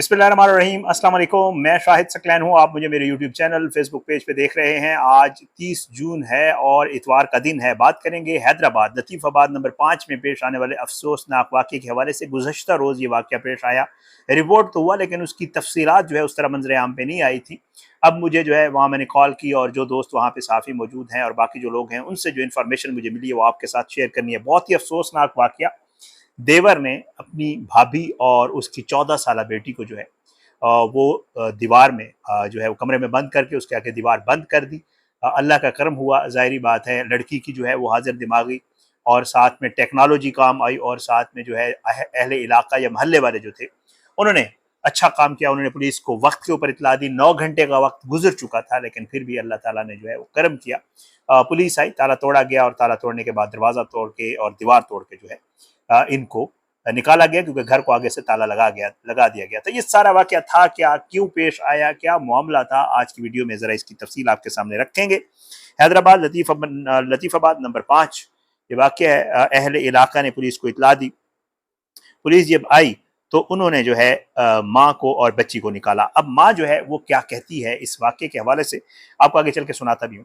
बिस्मिल्लाहिर्रहमानिर्रहीम। अस्सलाम वालेकुम। मैं शाहिद सकलैन हूँ। आप मुझे मेरे यूट्यूब चैनल फेसबुक पेज पे देख रहे हैं। आज 30 जून है और इतवार का दिन है। बात करेंगे हैदराबाद लतीफ़ाबाद नंबर 5 में पेश आने वाले अफसोसनाक वाक़े के हवाले से। गुज़श्ता रोज़ ये वाक़या पेश आया, रिपोर्ट तो हुआ लेकिन उसकी तफसीलात जो है उस तरह मंजर आम पे नहीं आई थी। अब मुझे जो है वहाँ मैंने कॉल की और जो दोस्त वहाँ पे साफ़ी मौजूद हैं और बाकी जो लोग हैं उनसे जो इन्फॉर्मेशन मुझे मिली है वो आपके साथ शेयर करनी है। बहुत ही अफसोसनाक वाक़या। देवर ने अपनी भाभी और उसकी 14 साला बेटी को जो है वो दीवार में जो है वो कमरे में बंद करके उसके आगे दीवार बंद कर दी। अल्लाह का करम हुआ, ज़ाहिरी बात है लड़की की जो है वो हाजिर दिमागी और साथ में टेक्नोलॉजी काम आई और साथ में जो है अहले इलाका या मोहल्ले वाले जो थे उन्होंने अच्छा काम किया। उन्होंने पुलिस को वक्त के ऊपर इतला दी। 9 घंटे का वक्त गुजर चुका था लेकिन फिर भी अल्लाह ताला ने जो है वो करम किया। पुलिस आई, ताला तोड़ा गया और ताला तोड़ने के बाद दरवाज़ा तोड़ के और दीवार तोड़ के जो है इनको निकाला गया क्योंकि घर को आगे से ताला लगा दिया गया। तो ये सारा वाकया था क्या, क्यों पेश आया, क्या मामला था, आज की वीडियो में ज़रा इसकी तफसील आपके सामने रखेंगे। हैदराबाद लतीफ़ाबाद नंबर 5 ये वाकया है। अहले इलाका ने पुलिस को इतला दी। पुलिस जब आई तो उन्होंने जो है माँ को और बच्ची को निकाला। अब माँ जो है वो क्या कहती है इस वाक़े के हवाले से आपको आगे चल के सुनाता भी हूँ।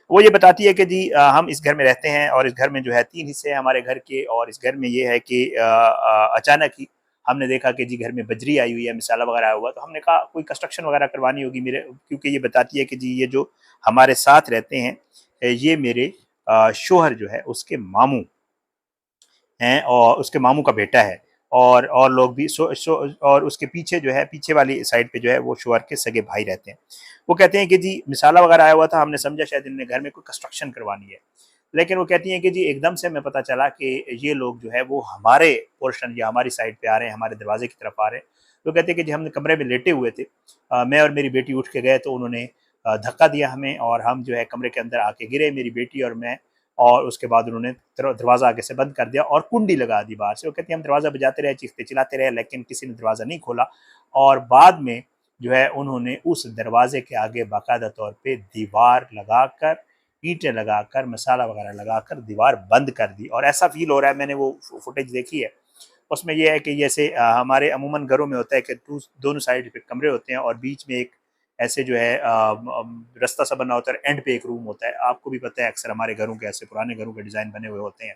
वो ये बताती है कि जी हम इस घर में रहते हैं और इस घर में जो है 3 हिस्से हैं हमारे घर के और इस घर में ये है कि अचानक ही हमने देखा कि जी घर में बजरी आई हुई है, मिसाला वगैरह आया हुआ, तो हमने कहा कोई कंस्ट्रक्शन वगैरह करवानी होगी मेरे, क्योंकि ये बताती है कि जी ये जो हमारे साथ रहते हैं ये मेरे शोहर जो है उसके मामू हैं और उसके मामू का बेटा है और लोग भी और उसके पीछे जो है पीछे वाली साइड पे जो है वो शोहर के सगे भाई रहते हैं। वो कहते हैं कि जी मिसाला वगैरह आया हुआ था, हमने समझा शायद इन्होंने घर में कोई कंस्ट्रक्शन करवानी है, लेकिन वो कहती हैं कि जी एकदम से हमें पता चला कि ये लोग जो है वो हमारे पोर्शन या हमारी साइड पे आ रहे हैं, हमारे दरवाजे की तरफ आ रहे हैं। तो कहते हैं कि जी हम कमरे में लेटे हुए थे, मैं और मेरी बेटी उठ के गए तो उन्होंने धक्का दिया हमें और हम जो है कमरे के अंदर आके गिरे, मेरी बेटी और मैं। और उसके बाद उन्होंने दरवाज़ा आगे से बंद कर दिया और कुंडी लगा दी बाहर से। वो कहती है हम दरवाज़ा बजाते रहे, चीखते चिल्लाते रहे, लेकिन किसी ने दरवाज़ा नहीं खोला और बाद में जो है उन्होंने उस दरवाजे के आगे बाकायदा तौर पे दीवार लगाकर, ईंटें लगाकर, मसाला वगैरह लगाकर दीवार बंद कर दी। और ऐसा फील हो रहा है, मैंने वो फुटेज देखी है, उसमें यह है कि जैसे हमारे अमूमन घरों में होता है कि दोनों साइड पे कमरे होते हैं और बीच में एक ऐसे जो है रास्ता सा बना होता है, एंड पे एक रूम होता है। आपको भी पता है अक्सर हमारे घरों के ऐसे पुराने घरों के डिज़ाइन बने हुए होते हैं।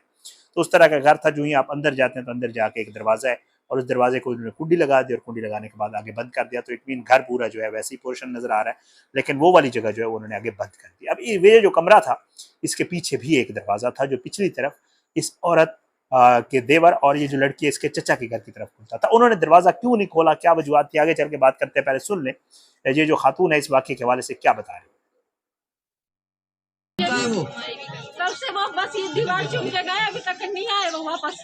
तो उस तरह का घर था। जो ही आप अंदर जाते हैं तो अंदर जाके एक दरवाज़ा है और उस दरवाजे को उन्होंने कुंडी लगा दी और कुंडी लगाने के बाद आगे बंद कर दिया। तो इट मीन घर पूरा जो है वैसे ही पोर्शन नज़र आ रहा है, लेकिन वो वाली जगह जो है उन्होंने आगे बंद कर दी। अब ये जो कमरा था इसके पीछे भी एक दरवाज़ा था जो पिछली तरफ इस औरत के देवर और ये जो लड़की है इसके चचा के घर की तरफ खुलता था। उन्होंने दरवाज़ा क्यों नहीं खोला, क्या वजूहत थी, आगे चल के बात करते हैं। पहले सुन लें ये जो खातून है इस वाक़े के हवाले से क्या बता रही है। तब से वो बस ये दीवार चुन के गए, अभी तक नहीं आए वो वापस।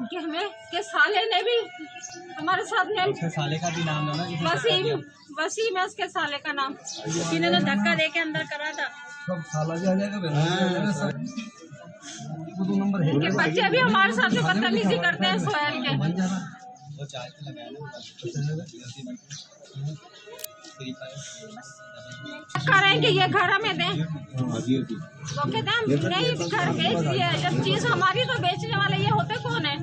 कि हमें के साले ने भी हमारे साथ में, उसके साले का भी नाम है ना, वसीम है उसके साले का नाम, जिन्होंने धक्का दे के अंदर करा था। सब साला भी आ जाएगा, उनके बच्चे भी हमारे साथ में बदतमीजी करते हैं सोहेल के। करेंगे ये घर हमें दें, तो कहते हैं हम नहीं घर बेच दिए, जब चीज हमारी तो बेचने वाले ये होते कौन है।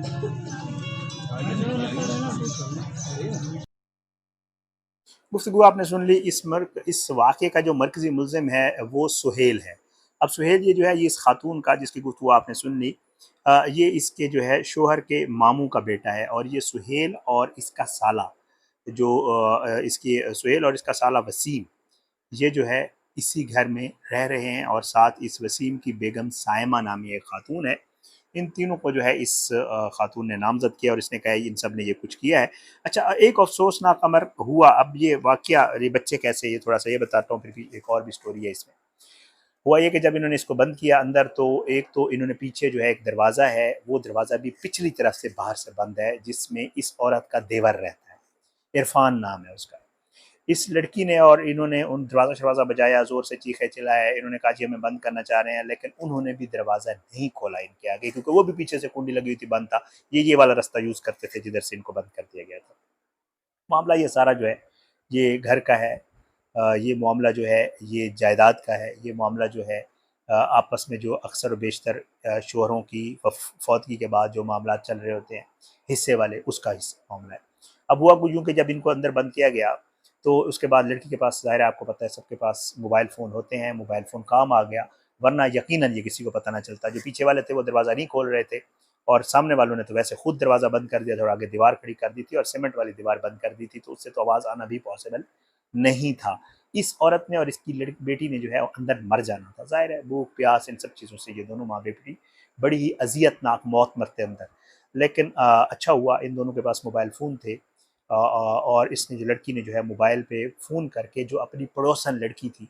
गुफ्तगू आपने सुन ली। इस वाक़े का जो मरकज़ी मुल्ज़िम है वो सुहेल है। अब सुहेल ये जो है ये इस खातून का जिसकी गुफ्तगू आपने सुन ली, ये इसके जो है शोहर के मामू का बेटा है और ये सुहेल और इसका साला जो इसकी सुहेल और इसका साला वसीम ये जो है इसी घर में रह रहे हैं और साथ इस वसीम की बेगम सायमा नामी एक खातून है। इन तीनों को जो है इस खातून ने नामज़द किया और इसने कहा इन सब ने ये कुछ किया है। अच्छा, एक अफसोसनाक अमर हुआ। अब ये वाक़या, ये बच्चे कैसे, ये थोड़ा सा ये बताता हूँ, फिर भी एक और भी स्टोरी है इसमें। हुआ ये कि जब इन्होंने इसको बंद किया अंदर तो एक तो इन्होंने पीछे जो है एक दरवाज़ा है, वो दरवाज़ा भी पिछली तरफ से बाहर से बंद है जिसमें इस औरत का देवर रहता है, इरफान नाम है उसका। इस लड़की ने और इन्होंने उन दरवाज़ा बजाया, ज़ोर से चीखे चिल्लाए, इन्होंने कहा जी हमें बंद करना चाह रहे हैं, लेकिन उन्होंने भी दरवाज़ा नहीं खोला इनके आगे क्योंकि वो भी पीछे से कुंडी लगी हुई थी, बंद था। ये वाला रास्ता यूज़ करते थे जिधर से इनको बंद कर दिया गया था। मामला ये सारा जो है ये घर का है, ये मामला जो है ये जायदाद का है, ये मामला जो है आपस में जो अक्सर व बेशतर शोहरों की फौतगी के बाद जो मामला चल रहे होते हैं हिस्से वाले, उसका हिस्सा मामला है। अब हुआ कुछ यूँ कि जब इनको अंदर बंद किया गया तो उसके बाद लड़की के पास, ज़ाहिर है आपको पता है सबके पास मोबाइल फ़ोन होते हैं, मोबाइल फ़ोन काम आ गया, वरना यकीनन ये किसी को पता ना चलता। जो पीछे वाले थे वो दरवाज़ा नहीं खोल रहे थे और सामने वालों ने तो वैसे खुद दरवाज़ा बंद कर दिया था और आगे दीवार खड़ी कर दी थी और सीमेंट वाली दीवार बंद कर दी थी, तो उससे तो आवाज़ आना भी पॉसिबल नहीं था। इस औरत ने और इसकी लड़की बेटी ने जो है अंदर मर जाना था। ज़ाहिर है भूख प्यास इन सब चीज़ों से ये दोनों माँ बेटी बड़ी ही अजियतनाक मौत मरते अंदर। लेकिन अच्छा हुआ इन दोनों के पास मोबाइल फ़ोन थे और इसने जो लड़की ने जो है मोबाइल पे फ़ोन करके जो अपनी पड़ोसन लड़की थी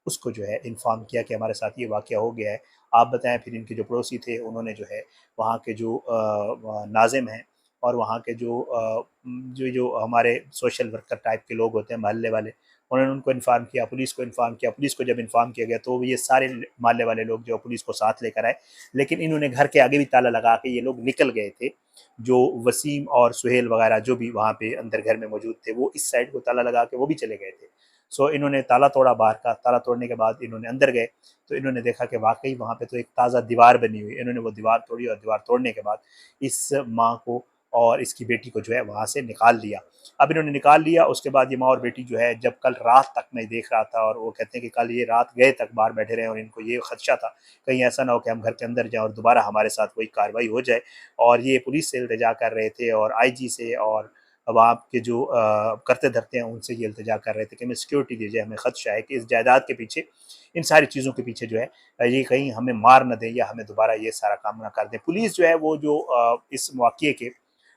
उसको जो है इन्फॉर्म किया कि हमारे साथ ये वाक़या हो गया है, आप बताएं। फिर इनके जो पड़ोसी थे उन्होंने जो है वहाँ के जो नाज़िम हैं और वहाँ के जो जो हमारे सोशल वर्कर टाइप के लोग होते हैं मोहल्ले वाले, उन्होंने उनको इन्फॉर्म किया, पुलिस को इन्फॉर्म किया। पुलिस को जब इन्फॉर्म किया गया तो ये सारे मोहल्ले वाले लोग जो पुलिस को साथ लेकर आए, लेकिन इन्होंने घर के आगे भी ताला लगा के ये लोग निकल गए थे। जो वसीम और सुहेल वगैरह जो भी वहाँ पे अंदर घर में मौजूद थे वो इस साइड को ताला लगा के वो भी चले गए थे। सो इन्होंने ताला तोड़ा बाहर का, ताला तोड़ने के बाद इन्होंने अंदर गए तो इन्होंने देखा कि वाकई वहाँ पे तो एक ताज़ा दीवार बनी हुई। इन्होंने वो दीवार तोड़ी और दीवार तोड़ने के बाद इस माँ को और इसकी बेटी को जो है वहाँ से निकाल लिया। अब इन्होंने निकाल लिया, उसके बाद ये माँ और बेटी जो है जब कल रात तक मैं देख रहा था और वो कहते हैं कि कल ये रात गए तक बाहर बैठे रहे और इनको ये खदशा था कहीं ऐसा ना हो कि हम घर के अंदर जाएँ और दोबारा हमारे साथ कोई कार्रवाई हो जाए। और ये पुलिस से इल्तिजा कर रहे थे और आईजी से और वहाँ के जो करते धरते हैं उनसे ये इल्तिजा कर रहे थे कि हमें सिक्योरिटी दीजिए, हमें खदशा है कि इस जायदाद के पीछे, इन सारी चीज़ों के पीछे जो है ये कहीं हमें मार न दें या हमें दोबारा ये सारा काम ना कर दें। पुलिस जो है वो जो इस वाक़ये के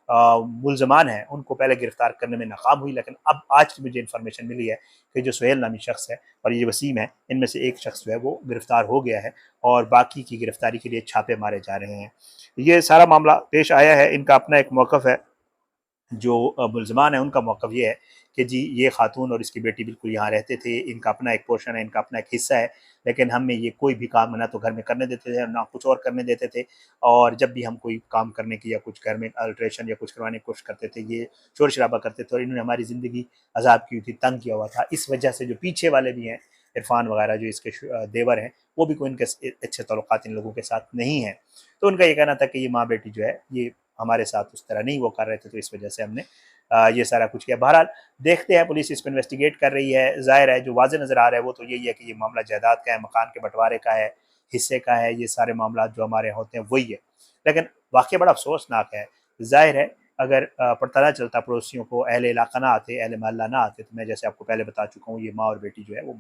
मुल्ज़मान हैं उनको पहले गिरफ्तार करने में नाकाम हुई, लेकिन अब आज की मुझे इन्फॉर्मेशन मिली है कि जो सुहेल नामी शख्स है और ये वसीम है, इनमें से एक शख्स जो है वो गिरफ्तार हो गया है और बाकी की गिरफ्तारी के लिए छापे मारे जा रहे हैं। ये सारा मामला पेश आया है, इनका अपना एक मौक़िफ़ है। जो मुल्ज़मान हैं उनका मौक़िफ़ ये है कि जी ये ख़ातून और इसकी बेटी बिल्कुल यहाँ रहते थे, इनका अपना एक पोर्शन है, इनका अपना एक हिस्सा है, लेकिन हमें ये कोई भी काम ना तो घर में करने देते थे ना कुछ और करने देते थे। और जब भी हम कोई काम करने की या कुछ घर में अल्ट्रेशन या कुछ करवाने की कोशिश करते थे ये शोर शराबा करते थे और इन्होंने हमारी ज़िंदगी अजाब की हुई थी, तंग किया हुआ था। इस वजह से जो पीछे वाले भी हैं इरफान वगैरह जो इसके देवर हैं वो भी कोई इनके अच्छे ताल्लुकात इन लोगों के साथ नहीं है। तो उनका ये कहना था कि ये माँ बेटी जो है ये हमारे साथ उस तरह नहीं वो कर रहे थे, तो इस वजह से हमने ये सारा कुछ किया। बहरहाल देखते हैं, पुलिस इसको इन्वेस्टिगेट कर रही है। ज़ाहिर है जो वाज़ेह नज़र आ रहा है वो तो यही है कि ये मामला जायदाद का है, मकान के बंटवारे का है, हिस्से का है, ये सारे मामला जो हमारे होते हैं वही है। लेकिन वाक़या बड़ा अफसोसनाक है। ज़ाहिर है अगर पता ना चलता, पड़ोसियों को अहले इलाका ना आते, अहले मोहल्ला ना आते, तो मैं जैसे आपको पहले बता चुका हूँ ये माँ और बेटी जो है वो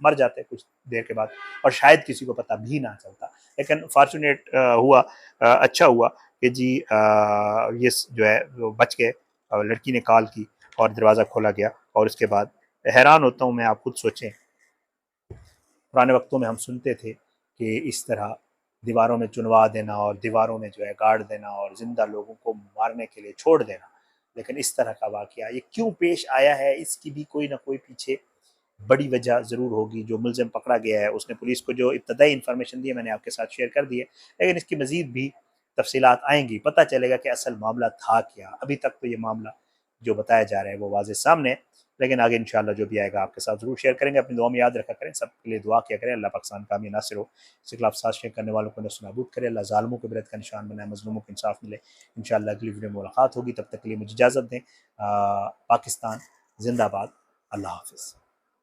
मर जाते कुछ देर के बाद और शायद किसी को पता भी ना चलता। लेकिन फॉर्चुनेट हुआ, अच्छा हुआ कि जी ये जो है वो बच गए और लड़की ने कॉल की और दरवाज़ा खोला गया। और उसके बाद हैरान होता हूँ मैं, आप खुद सोचें पुराने वक्तों में हम सुनते थे कि इस तरह दीवारों में चुनवा देना और दीवारों में जो है गाड़ देना और ज़िंदा लोगों को मारने के लिए छोड़ देना, लेकिन इस तरह का वाक़या ये क्यों पेश आया है इसकी भी कोई ना कोई पीछे बड़ी वजह ज़रूर होगी। जो मुलज़िम पकड़ा गया है उसने पुलिस को जो इब्तदाई इन्फॉर्मेशन दी है मैंने आपके साथ शेयर कर दी है, लेकिन इसकी मज़ीद भी तफसीलात आएंगी, पता चलेगा कि असल मामला था क्या। अभी तक तो ये मामला जो बताया जा रहा है वो वाज़ेह सामने है, लेकिन आगे इंशाअल्लाह जो भी आएगा आपके साथ ज़रूर शेयर करेंगे। अपनी दुआ में याद रखा करें, सबके लिए दुआ किया करें, अल्लाह पाकिस्तान कामी नासिर हो, इसके खिलाफ साजिशें करने वालों को नस्ल-ए-नाबूद करे, अल्लाह ज़ालिमों को इबरत का निशान बनाए, मज़लूमों को इंसाफ मिले। इंशाअल्लाह अगली वीडियो में मुलाकात होगी, तब तक के लिए मुझे इजाज़त दें। पाकिस्तान ज़िंदाबाद। अल्लाह हाफ़िज़।